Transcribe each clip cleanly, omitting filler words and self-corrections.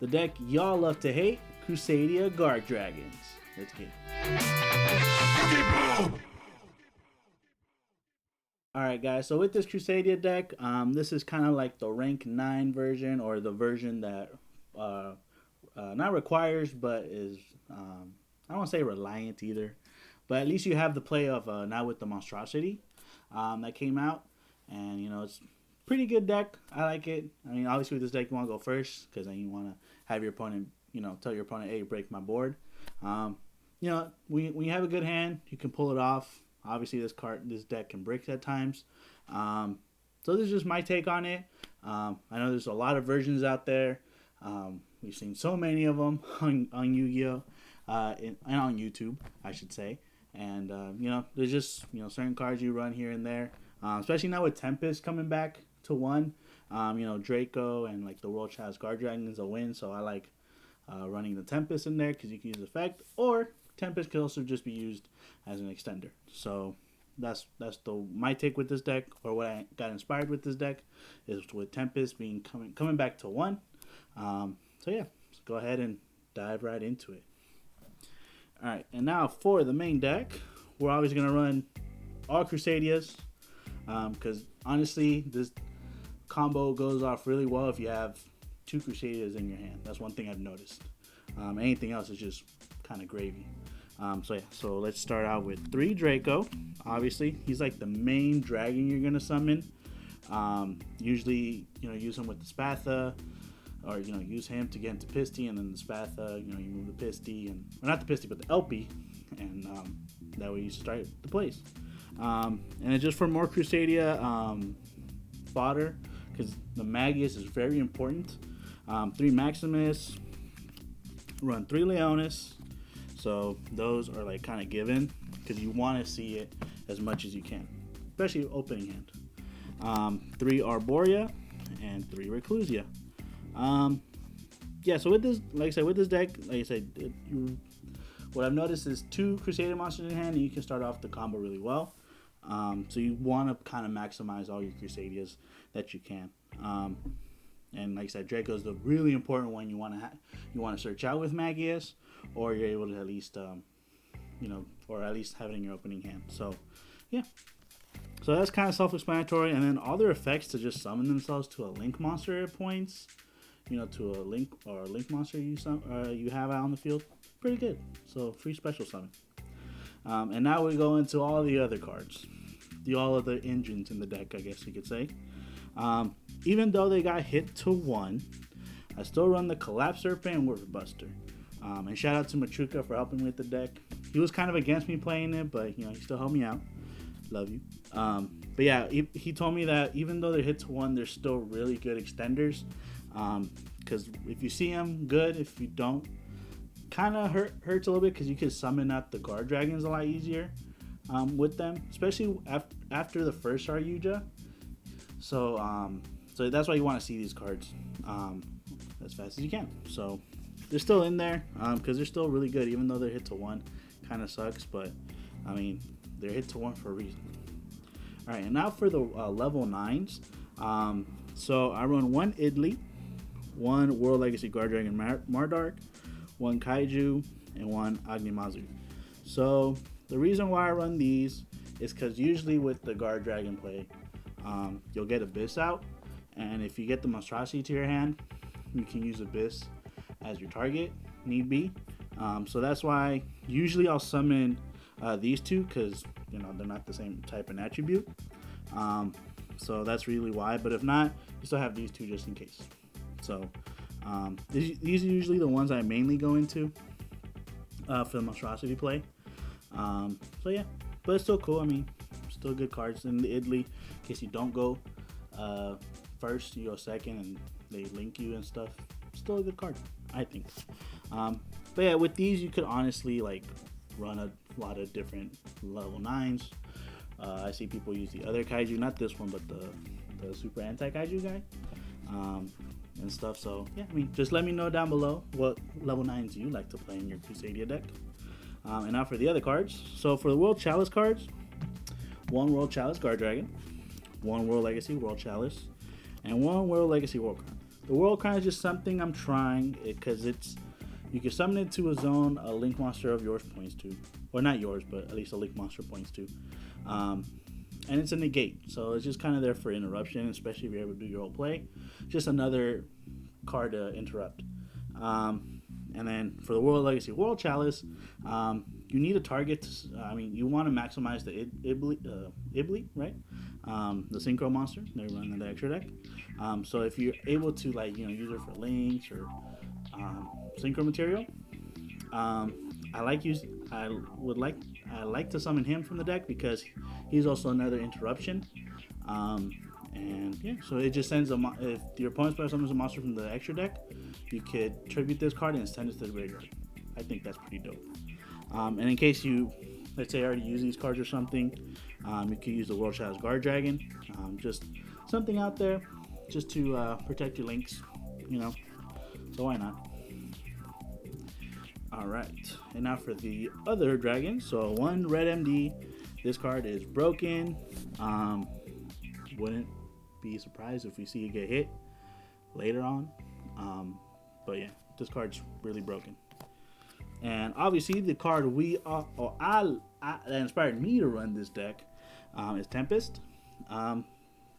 the deck y'all love to hate, Crusadia Guardragons. Let's get it. Alright guys, so with this Crusadia deck, this is kind of like the rank 9 version, or the version that not requires, but is, I don't want to say reliant either, but at least you have the play of now with the Monstrosity that came out, and you know, it's pretty good deck. I like it. I mean, obviously with this deck you want to go first, because then you want to have your opponent, you know, tell your opponent, hey, break my board. You know, when you have a good hand, you can pull it off. Obviously this deck can break at times. So this is just my take on it. I know there's a lot of versions out there. We've seen so many of them on Yu-Gi-Oh! And on YouTube, I should say. And, you know, there's just, you know, certain cards you run here and there. Especially now with Tempest coming back to 1. You know, Draco and, like, the World Chalice Guardragon is a win. So I like running the Tempest in there because you can use effect. Or Tempest could also just be used as an extender. So that's my take with this deck, or what I got inspired with this deck, is with Tempest being coming back to 1. So yeah, let's go ahead and dive right into it. Alright, and now for the main deck, we're always going to run all Crusadias, because honestly, this combo goes off really well if you have 2 Crusadias in your hand. That's one thing I've noticed. Anything else is just kind of gravy. So yeah, so let's start out with 3 Draco. Obviously, he's like the main dragon you're going to summon. Usually, you know, use him with the Spatha, or, you know, use him to get into Pisty, and then the Spatha, you know, you move the Pisty, and, or not the Pisty, but the LP, and that way you start the plays. And then just for more Crusadia fodder, because the Magius is very important. 3 Maximus, run 3 Leonis, so those are like kind of given, because you want to see it as much as you can, especially opening hand. 3 Arborea, and 3 Reclusia. Yeah, so with this, like I said, with this deck, like I said, what I've noticed is 2 Crusadia monsters in hand, and you can start off the combo really well. So you want to kind of maximize all your Crusadias that you can. And like I said, Draco is the really important one you want to search out with Magius, or you're able to at least, you know, or at least have it in your opening hand. So, yeah. So that's kind of self-explanatory, and then all their effects to just summon themselves to a link monster at points, you know, to a link or a link monster you have out on the field, pretty good. So free special summon. And now we go into all the other cards, all of the engines in the deck, I guess you could say. Even though they got hit to 1, I still run the Collapse Serpent and Word Buster. And shout out to Machuca for helping me with the deck. He was kind of against me playing it, but you know, he still helped me out. Love you. But yeah, he told me that even though they're hit to 1, they're still really good extenders. Because if you see them, good. If you don't, kind of hurts a little bit, because you can summon out the Guard Dragons a lot easier with them, especially after the first Aryuja. So that's why you want to see these cards as fast as you can. So they're still in there because they're still really good, even though they're hit to 1. Kind of sucks, but I mean, they're hit to 1 for a reason. All right, and now for the level 9s. So I run 1 Idli, 1 World Legacy Guardragon Mardark, 1 Kaiju, and 1 Agnimazu. So the reason why I run these is because usually with the Guardragon play, you'll get Abyss out, and if you get the Monstrosity to your hand, you can use Abyss as your target, need be. So that's why usually I'll summon these 2, because you know they're not the same type and attribute. So that's really why. But if not, you still have these 2 just in case. So these are usually the ones I mainly go into for the Monstrosity play. So yeah, but it's still cool. I mean, still good cards. In the Idli, in case you don't go first, you go second, and they link you and stuff. Still a good card, I think. But yeah, with these you could honestly like run a lot of different level 9s. I see people use the other Kaiju, not this one, but the super anti-Kaiju guy, and stuff. So yeah, I mean, just let me know down below what level 9s you like to play in your Crusadia deck. And now for the other cards. So for the World Chalice cards, 1 World Chalice Guardragon, 1 World Legacy World Chalice, and 1 World Legacy World Crown. The World Crown is just something I'm trying because you can summon it to a zone a Link monster of yours points to, or not yours, but at least a Link monster points to, and it's a negate, so it's just kind of there for interruption, especially if you're able to do your whole play. Just another card to interrupt. And then for the World Legacy World Chalice, you need a target. You want to maximize the Ibli, right? The Synchro monster. They're running the extra deck. So if you're able to use it for links or Synchro material, I like to summon him from the deck because he's also another interruption. And yeah, so it just sends if your opponent's player summons a monster from the extra deck, you could tribute this card and send it to the graveyard. I think that's pretty dope. And in case you, let's say, already use these cards or something, you could use the World Legacy Guardragon. Just something out there just to protect your links, so why not? Alright, and now for the other dragon. So one red MD, this card is broken. Wouldn't be surprised if we see it get hit later on. But yeah, this card's really broken. And obviously the card that inspired me to run this deck is Tempest.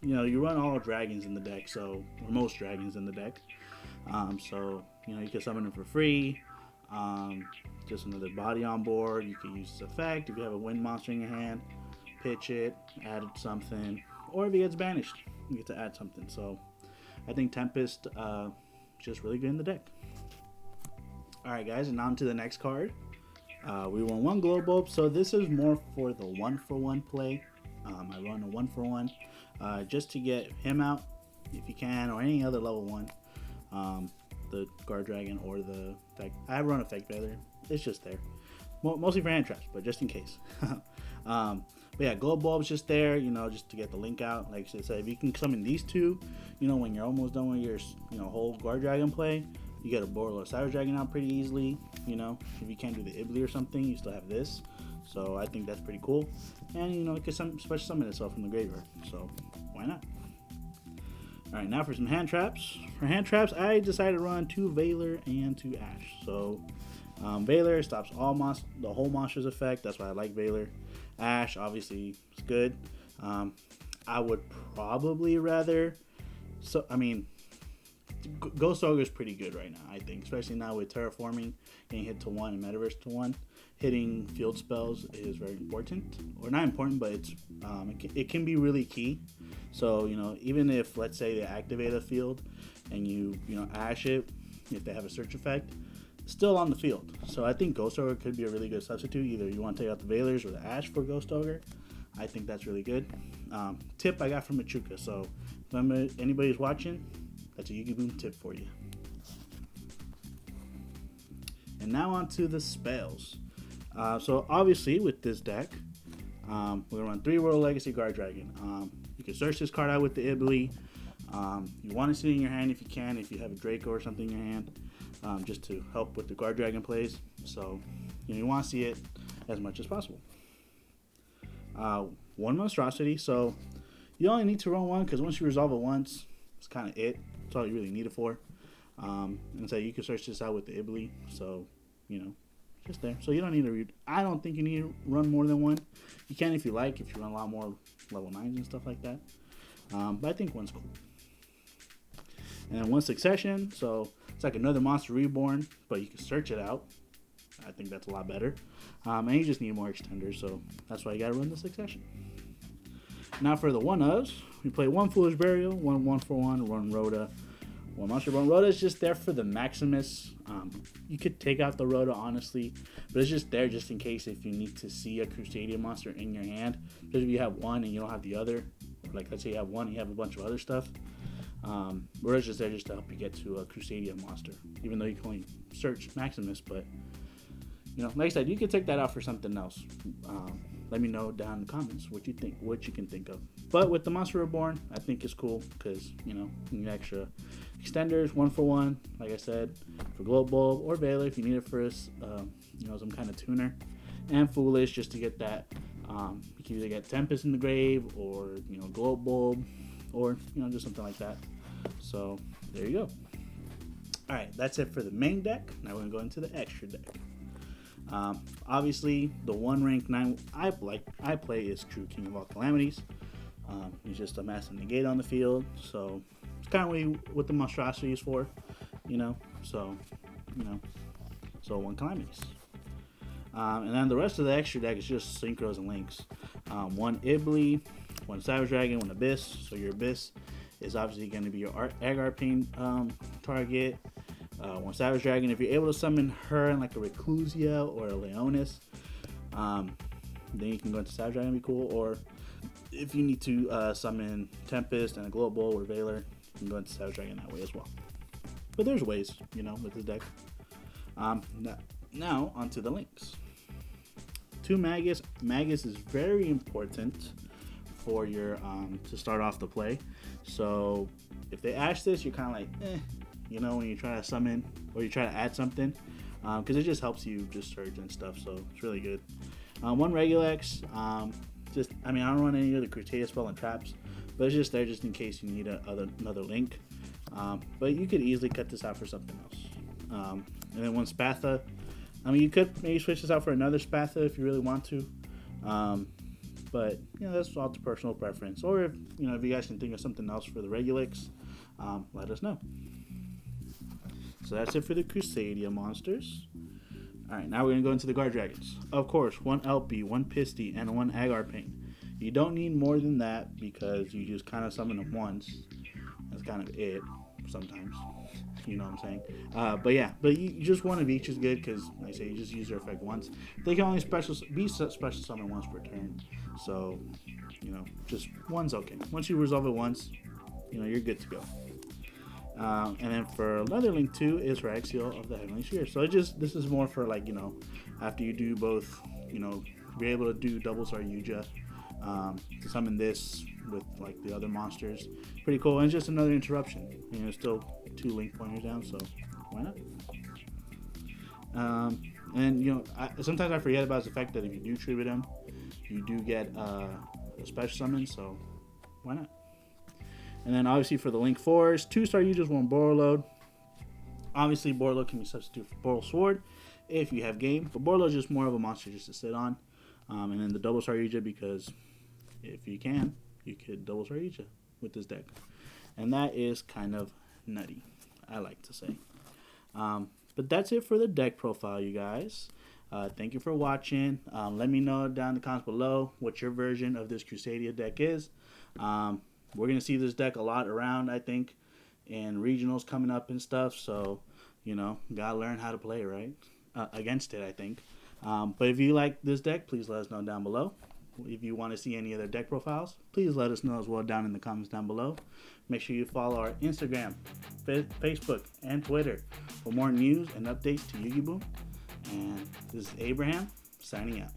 You run all dragons in the deck, or most dragons in the deck. So you can summon them for free. Just another body on board. You can use this effect if you have a wind monster in your hand, pitch it, add something, or if it gets banished, you get to add something. So I think Tempest just really good in the deck. Alright guys, and on to the next card. We run one Glow Bulb, so this is more for the 1-for-1 play. I run a 1-for-1 just to get him out if you can, or any other level 1. The Guardragon or the effect. I run Effect Veiler. It's just there. Mostly for hand traps, but just in case. But yeah, Glow Bulb's just there, just to get the link out. Like I said, if you can summon these two, when you're almost done with your, whole Guardragon play, you get a Boros or Cyrus Dragon out pretty easily. If you can't do the Ibli or something, you still have this. So I think that's pretty cool. And, it can special summon itself from the graveyard. So why not? Alright, now for some hand traps. For hand traps, I decided to run 2 Veiler and 2 Ash. So, Veiler stops the whole monster's effect. That's why I like Veiler. Ash, obviously, is good. I would probably rather... Ghost Ogre is pretty good right now, I think. Especially now with Terraforming, getting hit to 1 and Metaverse to 1. Hitting field spells is very important. Or not important, but it can be really key. So, even if, let's say, they activate a field and you Ash it, if they have a search effect, it's still on the field. So I think Ghost Ogre could be a really good substitute. Either you want to take out the Veilers or the Ash for Ghost Ogre. I think that's really good. Tip I got from Machuca. So if anybody's watching, that's a YugiBOOM tip for you. And now on to the spells. So obviously with this deck, we're going to run 3 World Legacy Guardragon. You can search this card out with the Ibli. You want to see it in your hand if you can, if you have a Draco or something in your hand, just to help with the Guardragon plays. So you want to see it as much as possible. 1 Monstrosity, so you only need to run 1 because once you resolve it once, it's kind of it. That's all you really need it for. And so you can search this out with the Ibli, so just there. So you don't need to read. I don't think you need to run more than 1. You can if you like, if you run a lot more level 9s and stuff like that. But I think 1's cool. And then 1 Succession, so it's like another Monster Reborn, but you can search it out. I think that's a lot better. And you just need more extenders, so that's why you gotta run the Succession. Now for the 1-ofs, we play 1 Foolish Burial, 1 1-for-1, 1 Rhoda, 1 Monster Reborn. Rhoda is just there for the Maximus. You could take out the Rhoda, honestly, but it's just there just in case if you need to see a Crusadia monster in your hand. Because if you have 1 and you don't have the other, like let's say you have 1 and you have a bunch of other stuff, Rhoda's just there just to help you get to a Crusadia monster. Even though you can only search Maximus, but like I said, you could take that out for something else. Let me know down in the comments what you think, what you can think of. But with the Monster Reborn, I think it's cool because you need extra extenders, 1-for-1, like I said, for Glow Bulb or Veiler if you need it for some kind of tuner, and Foolish just to get that. You can either get Tempest in the grave or Glow Bulb or just something like that. So there you go. All right, that's it for the main deck. Now we're gonna go into the extra deck. Obviously, the one rank 9 I play is True King of All Calamities. He's just a massive negate on the field, so it's kind of what the monstrosity is for, So one calamities. And then the rest of the extra deck is just synchros and links. One Ibly, one Savage Dragon, one Abyss. So your Abyss is obviously going to be your Agar Pain target. One Savage Dragon, if you're able to summon her in like a Reclusia or a Leonis, then you can go into Savage Dragon, be cool. Or if you need to summon Tempest and a Global or Veiler, you can go into Savage Dragon that way as well. But there's ways, with the deck. Now onto the links. 2 Magus. Magus is very important for your to start off the play. So if they ash this, you're kind of like, when you try to summon or you try to add something, because it just helps you just surge and stuff. So it's really good. 1 Regulex. I don't run any of the Crusadias spell and traps, but it's just there just in case you need another link. But you could easily cut this out for something else. And then 1 Spatha. You could maybe switch this out for another Spatha if you really want to. But that's all to personal preference. Or if you guys can think of something else for the Regulex, let us know. So that's it for the Crusadia monsters. Alright, now we're going to go into the Guardragons. Of course, 1 LP, 1 Pisty, and 1 Agar Pain. You don't need more than that because you just kind of summon them once. That's kind of it sometimes. You know what I'm saying? But you just one of each is good because, like I say, you just use their effect once. They can only special summon once per turn. So, just one's okay. Once you resolve it once, you're good to go. And then for another link too is Raxiel of the Heavenly Sphere. So this is more for after you do both, be able to do double Saryuja, to summon this with the other monsters. Pretty cool. And it's just another interruption. Still 2 link pointers down, so why not? And sometimes I forget about the fact that if you do tribute him, you do get a special summon, so why not? And then obviously for the link 4s, 2 Saryujas, 1 Borreload. Obviously Borreload can be substituted for Boral Sword if you have game, but Borreload is just more of a monster just to sit on. And then the double Saryuja, because if you can, you could double Saryuja with this deck. And that is kind of nutty, I like to say. But that's it for the deck profile, you guys. Thank you for watching. Let me know down in the comments below what your version of this Crusadia deck is. We're going to see this deck a lot around, I think, and regionals coming up and stuff. So, got to learn how to play, right? Against it, I think. But if you like this deck, please let us know down below. If you want to see any other deck profiles, please let us know as well down in the comments down below. Make sure you follow our Instagram, Facebook, and Twitter for more news and updates to YugiBOOM. And this is Abraham, signing out.